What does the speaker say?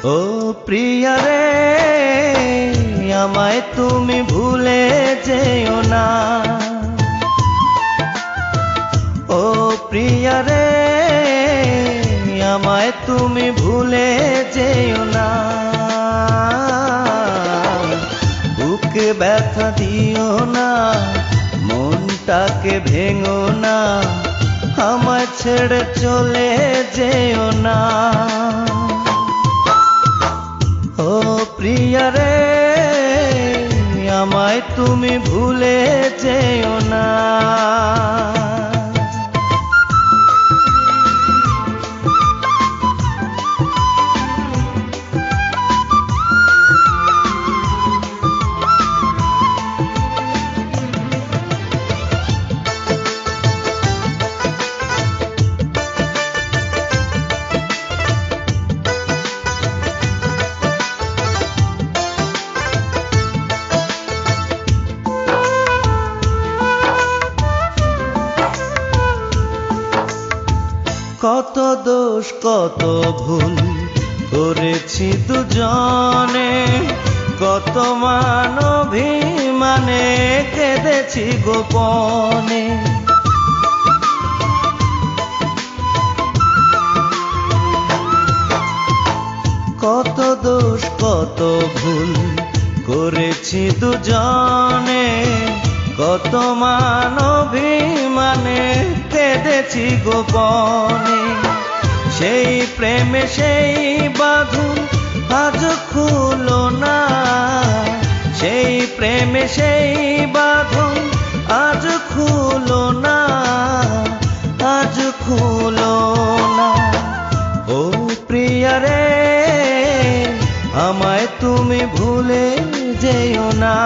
ও প্রিয়া রে আমায় তুমি ভুলে যেও না। ও প্রিয়া রে আমায় তুমি ভুলে যেও না। বুকে ব্যথা দিও না, মনটাকে ভেঙো না, আমায় ছেড়ে চলে যেও না। ও প্রিয়া রে আমায় তুমি ভুলে যেও না। কত দোষ কত ভুল করেছি দুজনে, কত মান অভিমানে কেঁদেছি গোপনে। কত দোষ কত ভুল করেছি দুজনে, কত মান অভিমানে কেঁদেছি গোপনে। সেই প্রেমে সেই বাঁধন আজ খুলো না, সেই প্রেমে সেই বাঁধন আজ খুলো না, আজ খুলো না। ও প্রিয়া রে আমায় তুমি ভুলে যেও না।